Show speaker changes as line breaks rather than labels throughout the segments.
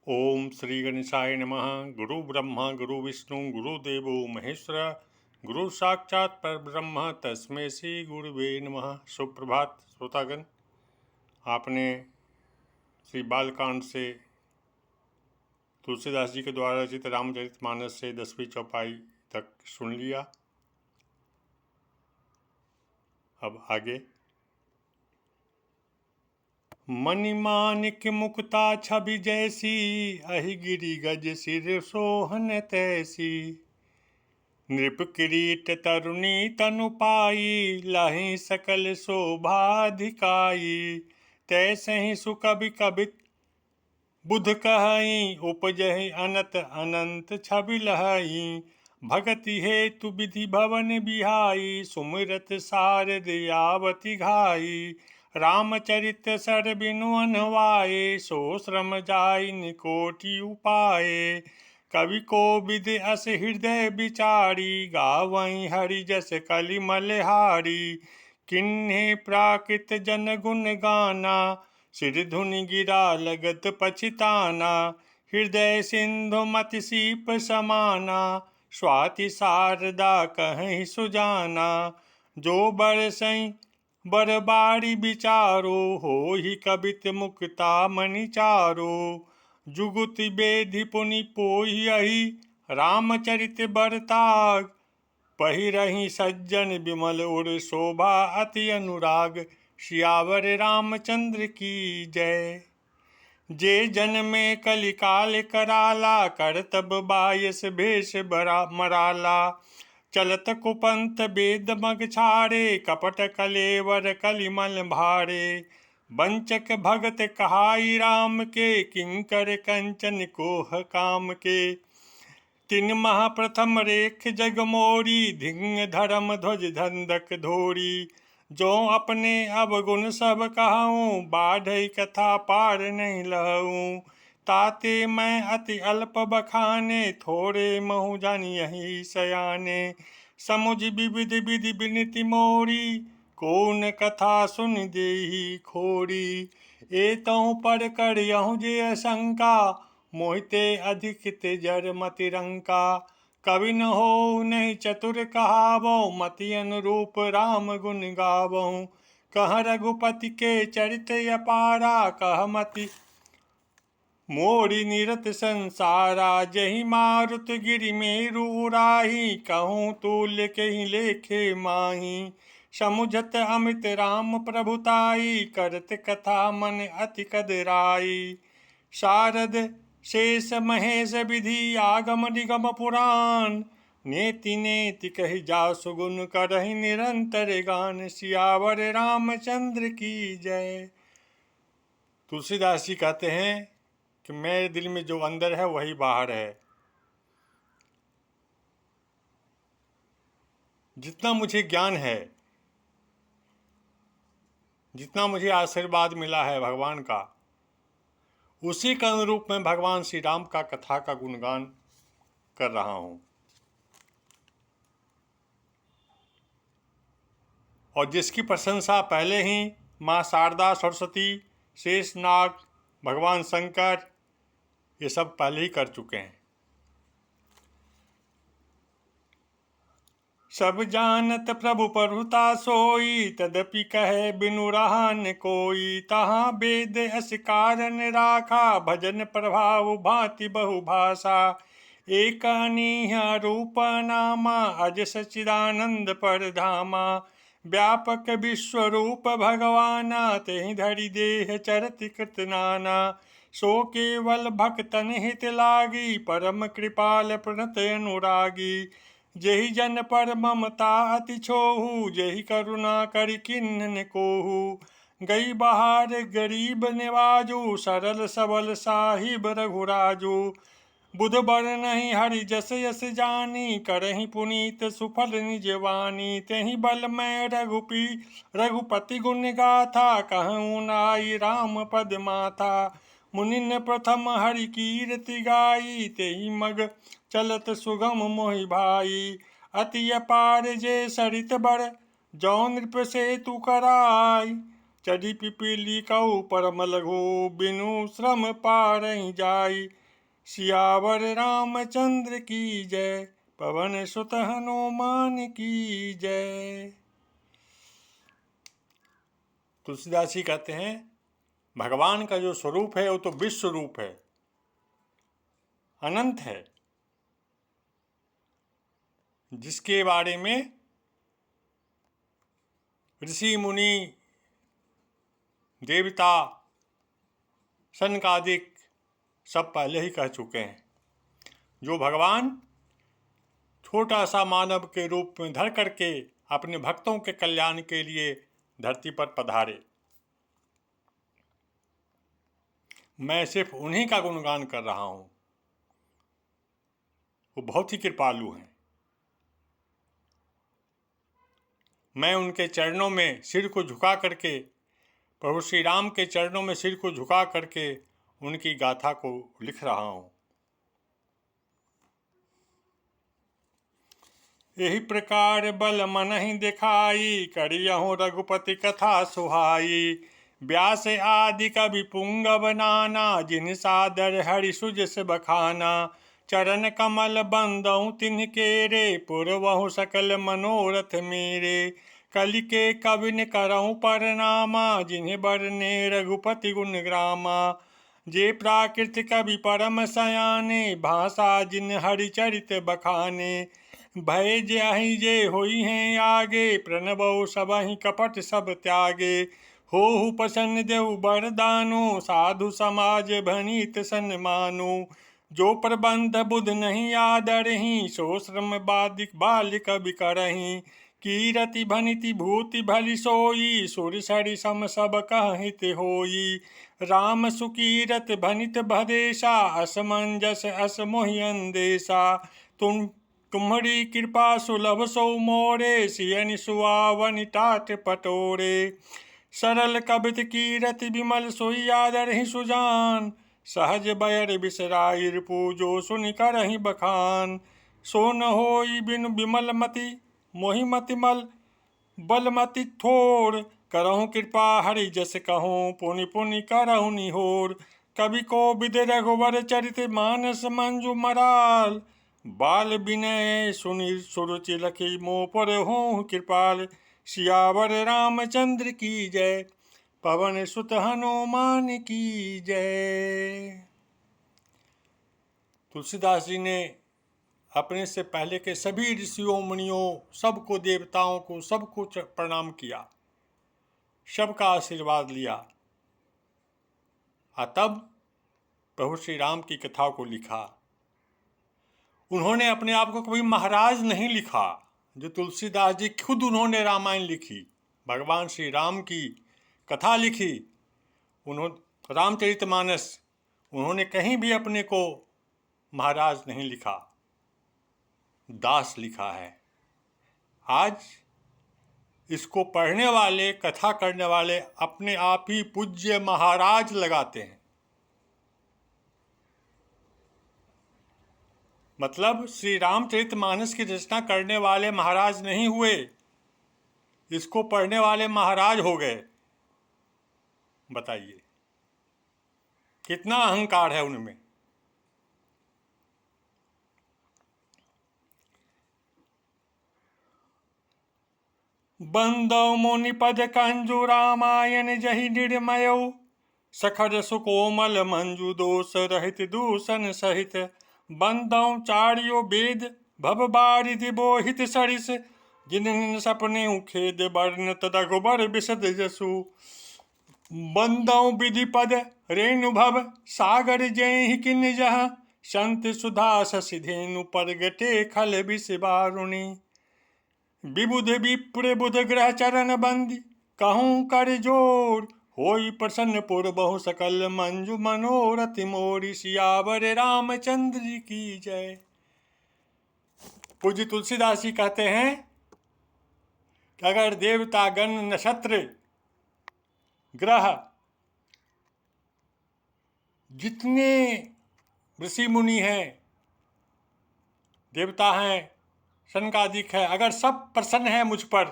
ओम श्री गणेशाय नमः। गुरु ब्रह्मा गुरु विष्णु गुरुदेवो महेश्वर गुरु साक्षात परब्रह्म तस्मै श्री गुरुवे नमः। सुप्रभात श्रोतागण, आपने श्री बालकांड से तुलसीदास जी के द्वारा रचित रामचरितमानस से 10वीं चौपाई तक सुन लिया। अब आगे। मणिमानिक मुक्ता छवि जैसी, अहि गिरि गज सिर सोहन तैसी। नृप किरीट तरुणी तनु पाई, लहि सकल शोभाधिकाई। तैसहि सुकवि कबित बुध कहई, उपजहि अनत अनंत छवि लहई। भगति हेतु विधि भवन बिहाई, सुमिरत सारद यावति घाई। रामचरित सर बिनु अनवाए, सो श्रम जाई निकोटि उपाये। कवि को विद अस हृदय विचारी, गावई हरि जस कलिमलहारी। किन्हे प्राकृत जन गुण गाना, सिर धुनि गिरा लगत पछिताना। हृदय सिंधु मति सीप समाना, स्वाति शारदा कहीं सुजाना। जो बरसई बरबारी विचारो, होहि कबित मुक्ता मणि चारो। जुगुति बेधि पुनि पोहियहि, रामचरित बरताग। पहिरहि सज्जन विमल उर शोभा अति अनुराग। सियावर रामचंद्र की जय। जे जन में कलिकाल कराला, करतब बायस भेष मराला। चलत कुपंत वेद मग छाड़े, कपट कलेवर कलिमल भारे। वंचक भगत कहाई राम के, किंकर कंचन कोह काम के। तिन मह प्रथम रेख जग मोरी, धिंग धर्म ध्वज धंधक धोरी। जो अपने अवगुण सब कहूँ, बाढ़ई कथा पार नहीं लहूँ। ताते मैं अति अल्प बखाने, थोड़े महु जानियहि सयाने। समुझ विविध विधि विनति मोरी, कौन कथा सुन देहि खोरी। एतहु पर करियहु जे शंका, मोहिते अधिक जर मति रंका। कवि न हो नहीं चतुर कहावो, मति अनुरूप राम गुण गावो। कह रघुपति के चरित अपारा, कह मति मोरी निरत संसारा। जहि मारुत गिरि मेरु उराही, कहूँ तुल्य कहि लेखे माही। समुझत अमित राम प्रभुताई, करत कथा मन अति कदराई। शारद शेष महेश विधि आगम निगम पुराण, नेति नेति कहि जासु गुण करहि निरंतर गान। सियावर रामचंद्र की जय। तुलसीदास जी कहते हैं कि मेरे दिल में जो अंदर है वही बाहर है। जितना मुझे ज्ञान है, जितना मुझे आशीर्वाद मिला है भगवान का, उसी के अनुरूप मैं भगवान श्री राम का कथा का गुणगान कर रहा हूँ। और जिसकी प्रशंसा पहले ही माँ शारदा, सरस्वती, शेषनाग, भगवान शंकर, ये सब पहले ही कर चुके हैं। सब जानत प्रभु प्रभुता सोई, तदपि कहे बिनु रहा न कोई। तहाँ वेद अस कारण राखा, भजन प्रभाव भांति बहु भाषा। एक अनीह रूप नामा, अज सच्चिदानंद परधामा। व्यापक विश्वरूप भगवाना, तेहि धरि देह चरति कृत नाना। सो केवल भक्तन हित लागी, परम कृपाल प्रणत अनुरागी। जेहि जन पर ममता अति छोहू, जेहि करुणा करि किन्हन कोहू। गई बहार गरीब निवाजू, सरल सबल साहिब रघुराजू। बुध बर नहीं हरि जस यस जानी, करहि पुनीत सुफल निज वानी। तेहि बल मैं रघुपति गुण गाथा, कहूँ नाई राम पद माथा। मुनिन प्रथम हरि कीरति गाई, तेहि मग चलत सुगम मोहि भाई। अति अपार जे सरित बर, जौ नृप सेतु कराई। चढ़ी पिपीली कऊ परम लघु बिनु श्रम पारहि जाई। सियावर रामचंद्र की जय, पवन सुत हनुमान की जय। तुलसीदास जी कहते हैं भगवान का जो स्वरूप है वो तो विश्व रूप है, अनंत है, जिसके बारे में ऋषि मुनि देवता सनकादिक सब पहले ही कह चुके हैं। जो भगवान छोटा सा मानव के रूप में धर करके अपने भक्तों के कल्याण के लिए धरती पर पधारे। मैं सिर्फ उन्हीं का गुणगान कर रहा हूँ, वो बहुत ही कृपालु हैं। मैं उनके चरणों में सिर को झुका करके, प्रभु श्री राम के चरणों में सिर को झुका करके उनकी गाथा को लिख रहा हूँ। यही प्रकार बल मनहि दिखाई, करियहु रघुपति कथा सुहाई। व्यास आदि कवि पुंगव नाना, जिन सादर हरि सुजस बखाना। चरण कमल बंदहु तिनके रे, पुरवहु सकल मनोरथ मेरे। कलि के कविन करहु परनामा, जिन्हें बरने रघुपति गुण ग्रामा। जे प्राकृत कवि परम सयाने, भाषा जिन हरिचरित बखाने। भय जहि जे होई हैं आगे, प्रणबौ सबहि कपट सब त्यागे। होहु प्रसन्न देहु बरदानो, साधु समाज भनीत सन्मानो। जो प्रबंध बुध नहीं आदरहि, सो श्रम बादिक बाल कवि करहि। कीरति भनिति भूति भली सोई, सुर सरि सम सब कहित होई। राम सुकीरत भनित भदेशा, असमंजस अस मोहि अंदेशा। तुम्हारी कृपा सुलभ सो मोरे, सियनि सुआवनि टाट पटोरे। सरल कबित कीरति विमल सोई आदरहि सुजान, सहज बयर बिसराई पूजो सुनि करहि बखान। सो न होई बिनु विमल मति, मोहि मति मल बलमति थोर। करहु कृपा हरि जस कहूँ, पुनि पुनि करहु निहोर। कवि को विद रघुवर चरित मानस मंजु मराल। बाल विनय सुनि सुरुचि लखी, मोह पर हों कृपाल। सियावर रामचंद्र की जय, पवन सुत हनुमान की जय। तुलसीदास जी ने अपने से पहले के सभी ऋषियों मुनियों, सबको, देवताओं को, सबको प्रणाम किया, सबका आशीर्वाद लिया, और तब प्रभु श्री राम की कथा को लिखा। उन्होंने अपने आप को कभी महाराज नहीं लिखा। जो तुलसीदास जी खुद उन्होंने रामायण लिखी, भगवान श्री राम की कथा लिखी, उन्होंने रामचरितमानस, उन्होंने कहीं भी अपने को महाराज नहीं लिखा, दास लिखा है। आज इसको पढ़ने वाले, कथा करने वाले अपने आप ही पूज्य महाराज लगाते हैं। मतलब श्री रामचरितमानस की रचना करने वाले महाराज नहीं हुए, इसको पढ़ने वाले महाराज हो गए। बताइए कितना अहंकार है उनमें। बंदौ मुनि पद कंजु रामायण जहि निर्मयौ, सखर सुकोमल मंजु दोष रहित दूषण सहित। बंदौ चार्यो वेद भव बारिधि बोहित सरिस, जिन सपने खेद वर्णत रघुबर विशद जसु। बंदौ विधि पद रेणु भव सागर जय किन जह, संत सुधा शशिधेनु परगटे खल विष बारुणी। विबुध विप्र बुध ग्रह चरण बंदी, कहूँ कर जोर। होई प्रसन्न पुर बहु सकल मंजु मनोरथ मोरी। सियावर रामचंद्र की जय। पूज्य तुलसीदास जी कहते हैं कि अगर देवता गण, नक्षत्र, ग्रह, जितने ऋषि मुनि हैं, देवता हैं, सनकादिक है, अगर सब प्रसन्न है मुझ पर,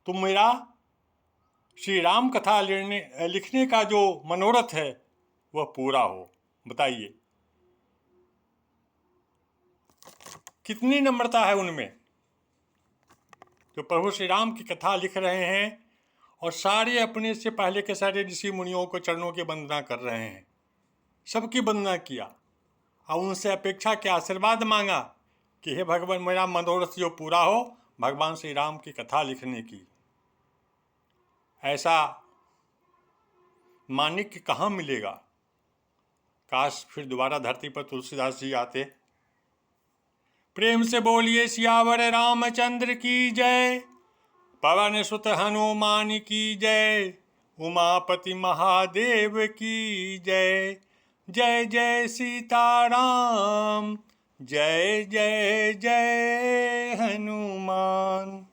तो मेरा श्री राम कथा लिखने का जो मनोरथ है वह पूरा हो। बताइए कितनी नम्रता है उनमें, जो प्रभु श्री राम की कथा लिख रहे हैं और सारे अपने से पहले के सारे ऋषि मुनियों को चरणों की वंदना कर रहे हैं, सबकी वंदना किया और उनसे अपेक्षा के आशीर्वाद मांगा कि हे भगवान मेरा मनोरथ जो पूरा हो भगवान श्री राम की कथा लिखने की। ऐसा माणिक्य कहाँ मिलेगा। काश फिर दोबारा धरती पर तुलसीदास जी आते। प्रेम से बोलिए सियावर रामचंद्र की जय, पवन सुत हनुमान की जय, उमापति महादेव की जय। जय जय सीताराम, जय जय जय हनुमान।